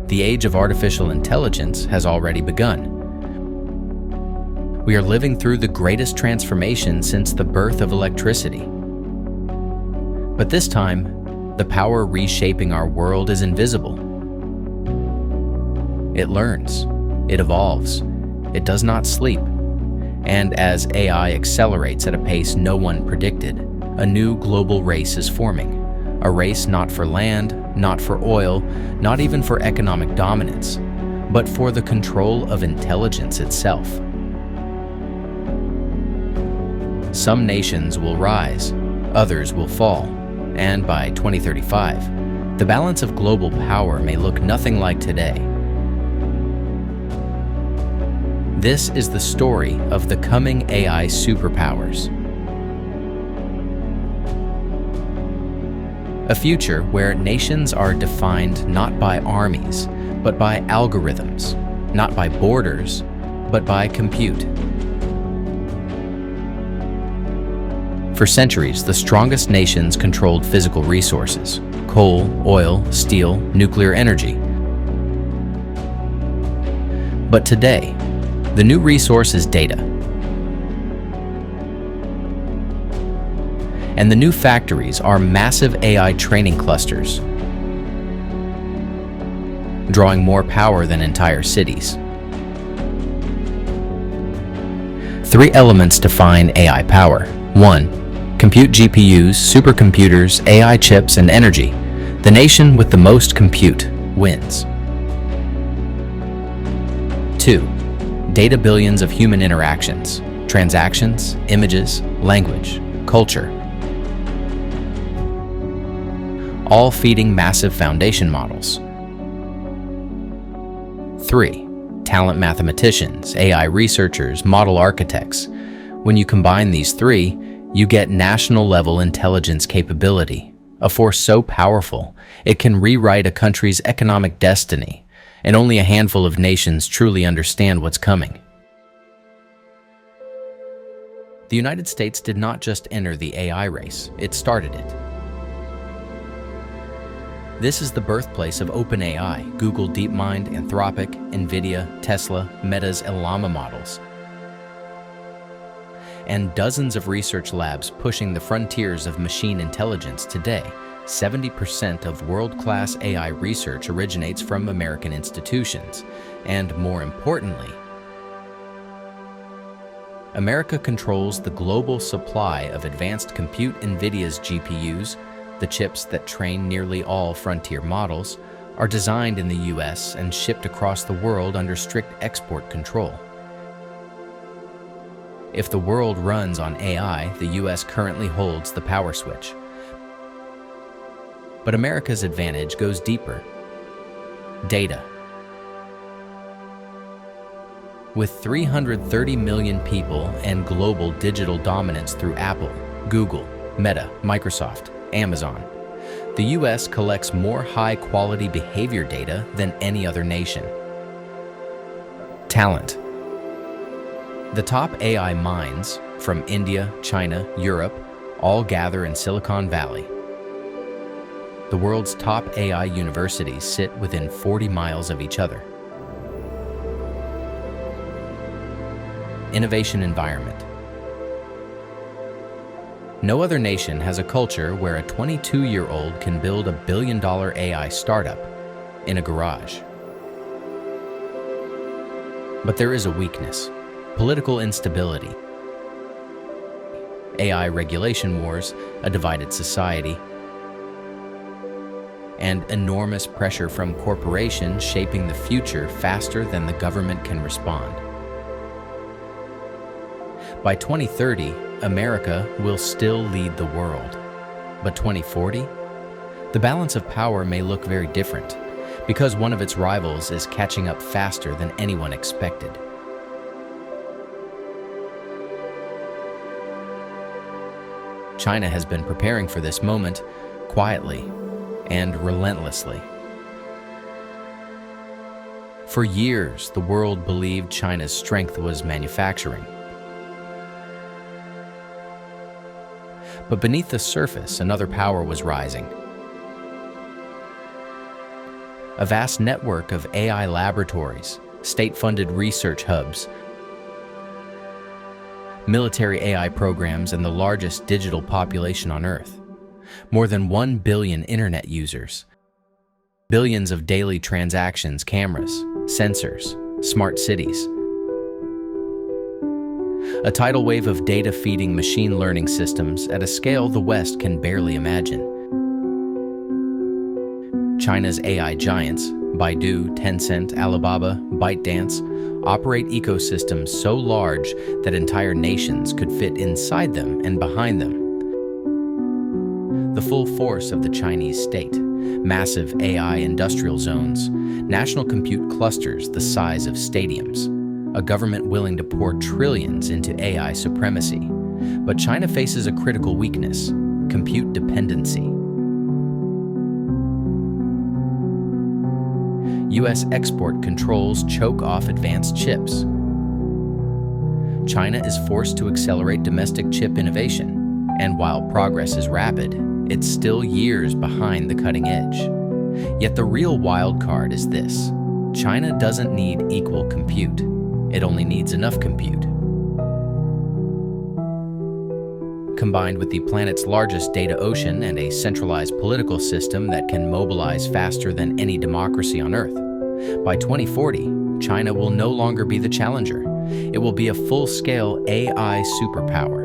The age of artificial intelligence has already begun. We are living through the greatest transformation since the birth of electricity. But this time, the power reshaping our world is invisible. It learns, it evolves, it does not sleep. And as AI accelerates at a pace no one predicted, a new global race is forming. A race not for land, not for oil, not even for economic dominance, but for the control of intelligence itself. Some nations will rise, others will fall, and by 2035, the balance of global power may look nothing like today. This is the story of the coming AI superpowers. A future where nations are defined not by armies, but by algorithms, not by borders, but by compute. For centuries, the strongest nations controlled physical resources: coal, oil, steel, nuclear energy. But today, the new resource is data. And the new factories are massive AI training clusters, drawing more power than entire cities. Three elements define AI power. 1. Compute GPUs, supercomputers, AI chips, and energy. The nation with the most compute wins. 2. Data billions of human interactions, transactions, images, language, culture, all feeding massive foundation models. 3. Talent mathematicians, AI researchers, model architects. When you combine these three, you get national-level intelligence capability, a force so powerful it can rewrite a country's economic destiny, and only a handful of nations truly understand what's coming. The United States did not just enter the AI race, it started it. This is the birthplace of OpenAI, Google DeepMind, Anthropic, NVIDIA, Tesla, Meta's Llama models, and dozens of research labs pushing the frontiers of machine intelligence today. 70% of world-class AI research originates from American institutions, and more importantly, America controls the global supply of advanced compute. NVIDIA's GPUs, the chips that train nearly all frontier models, are designed in the US and shipped across the world under strict export control. If the world runs on AI, the US currently holds the power switch. But America's advantage goes deeper. Data. With 330 million people and global digital dominance through Apple, Google, Meta, Microsoft, Amazon, the US collects more high-quality behavior data than any other nation. Talent. The top AI minds from India, China, Europe all gather in Silicon Valley. The world's top AI universities sit within 40 miles of each other. Innovation environment. No other nation has a culture where a 22-year-old can build a billion-dollar AI startup in a garage. But there is a weakness: political instability, AI regulation wars, a divided society, and enormous pressure from corporations shaping the future faster than the government can respond. By 2030, America will still lead the world. But 2040? The balance of power may look very different, because one of its rivals is catching up faster than anyone expected. China has been preparing for this moment quietly and relentlessly. For years, the world believed China's strength was manufacturing. But beneath the surface, another power was rising. a vast network of AI laboratories, state-funded research hubs, military AI programs, and the largest digital population on Earth. More than 1 billion internet users, billions of daily transactions, cameras, sensors, smart cities. A tidal wave of data feeding machine learning systems at a scale the West can barely imagine. China's AI giants, Baidu, Tencent, Alibaba, ByteDance, operate ecosystems so large that entire nations could fit inside them and behind them. The full force of the Chinese state, massive AI industrial zones, national compute clusters the size of stadiums, a government willing to pour trillions into AI supremacy. But China faces a critical weakness: compute dependency. U.S. export controls choke off advanced chips. China is forced to accelerate domestic chip innovation, and while progress is rapid, it's still years behind the cutting edge. Yet the real wild card is this: China doesn't need equal compute. It only needs enough compute. Combined with the planet's largest data ocean and a centralized political system that can mobilize faster than any democracy on Earth, by 2040, China will no longer be the challenger. It will be a full-scale AI superpower.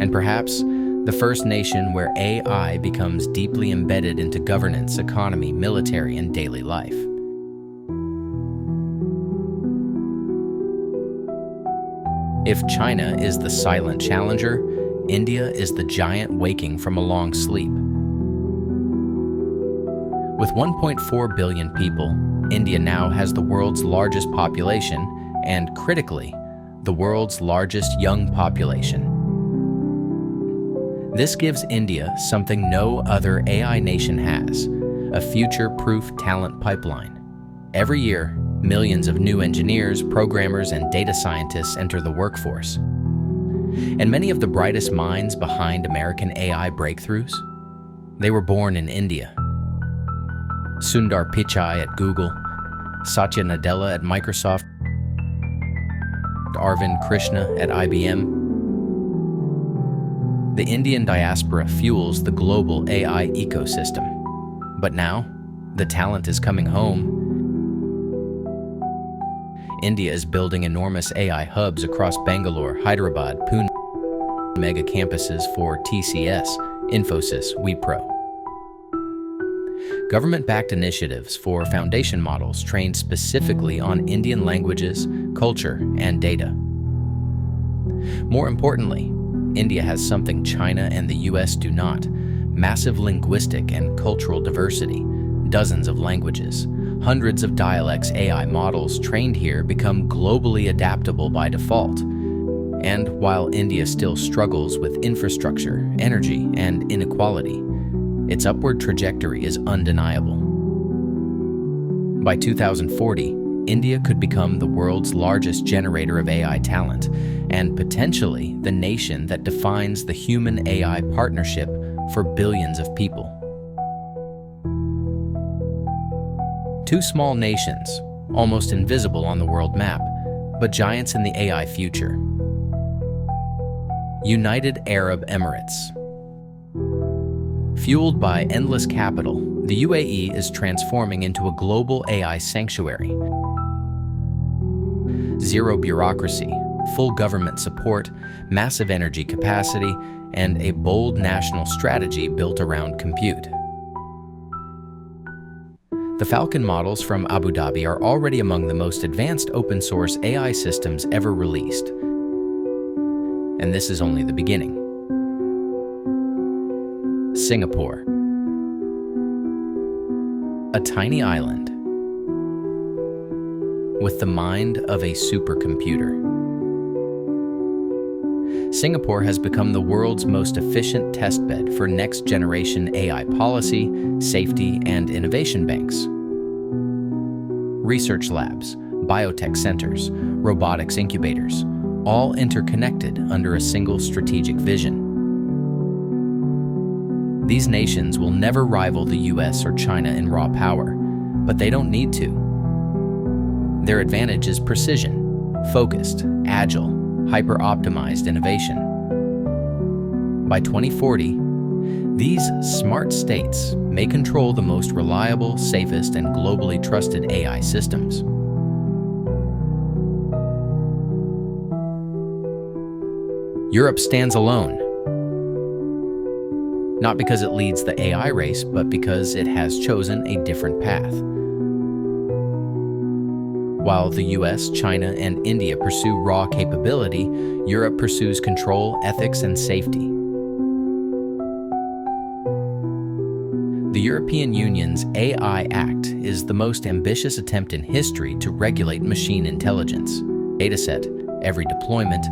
And perhaps the first nation where AI becomes deeply embedded into governance, economy, military, and daily life. If China is the silent challenger, India is the giant waking from a long sleep. With 1.4 billion people, India now has the world's largest population and, critically, the world's largest young population. This gives India something no other AI nation has: a future-proof talent pipeline. Every year, millions of new engineers, programmers, and data scientists enter the workforce. And many of the brightest minds behind American AI breakthroughs, they were born in India. Sundar Pichai at Google, Satya Nadella at Microsoft, Arvind Krishna at IBM. The Indian diaspora fuels the global AI ecosystem. But now, the talent is coming home. India is building enormous AI hubs across Bangalore, Hyderabad, Pune, mega campuses for TCS, Infosys, Wipro. Government-backed initiatives for foundation models trained specifically on Indian languages, culture, and data. More importantly, India has something China and the US do not: massive linguistic and cultural diversity, dozens of languages, hundreds of dialects. AI models trained here become globally adaptable by default. And while India still struggles with infrastructure, energy, and inequality, its upward trajectory is undeniable. By 2040, India could become the world's largest generator of AI talent, and potentially the nation that defines the human-AI partnership for billions of people. Two small nations, almost invisible on the world map, but giants in the AI future. United Arab Emirates. Fueled by endless capital, the UAE is transforming into a global AI sanctuary. Zero bureaucracy, full government support, massive energy capacity, and a bold national strategy built around compute. The Falcon models from Abu Dhabi are already among the most advanced open-source AI systems ever released. And this is only the beginning. Singapore. A tiny island with the mind of a supercomputer. Singapore has become the world's most efficient testbed for next-generation AI policy, safety, and innovation banks. Research labs, biotech centers, robotics incubators, all interconnected under a single strategic vision. These nations will never rival the US or China in raw power, but they don't need to. Their advantage is precision, focused, agile, hyper-optimized innovation. By 2040, these smart states may control the most reliable, safest, and globally trusted AI systems. Europe stands alone, not because it leads the AI race, but because it has chosen a different path. While the US, China, and India pursue raw capability, Europe pursues control, ethics, and safety. The European Union's AI Act is the most ambitious attempt in history to regulate machine intelligence. Dataset, every deployment,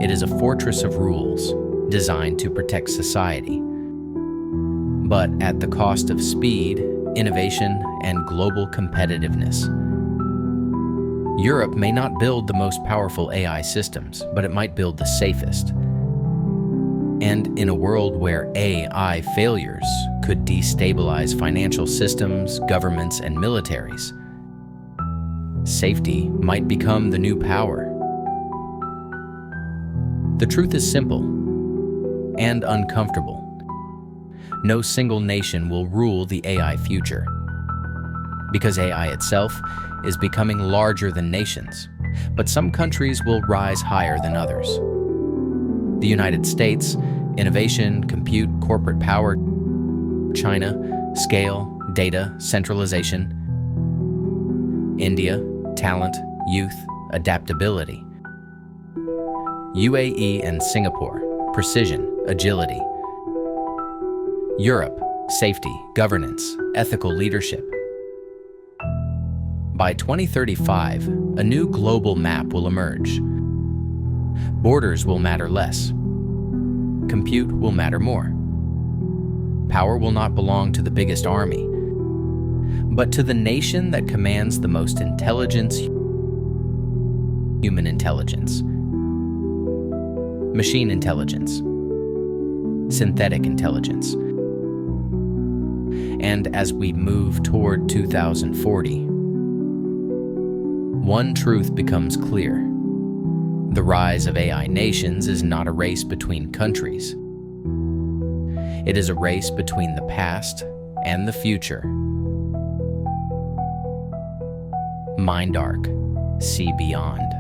it is a fortress of rules designed to protect society, but at the cost of speed, innovation, and global competitiveness. Europe may not build the most powerful AI systems, but it might build the safest. And in a world where AI failures could destabilize financial systems, governments, and militaries, safety might become the new power. The truth is simple and uncomfortable. No single nation will rule the AI future, because AI itself is becoming larger than nations, but some countries will rise higher than others. The United States, innovation, compute, corporate power; China, scale, data, centralization; India, talent, youth, adaptability; UAE and Singapore, precision, agility; Europe, safety, governance, ethical leadership. By 2035, a new global map will emerge. Borders will matter less. Compute will matter more. Power will not belong to the biggest army, but to the nation that commands the most intelligence, human intelligence, machine intelligence, synthetic intelligence. And as we move toward 2040, one truth becomes clear. The rise of AI nations is not a race between countries. It is a race between the past and the future. Mind Arc, see beyond.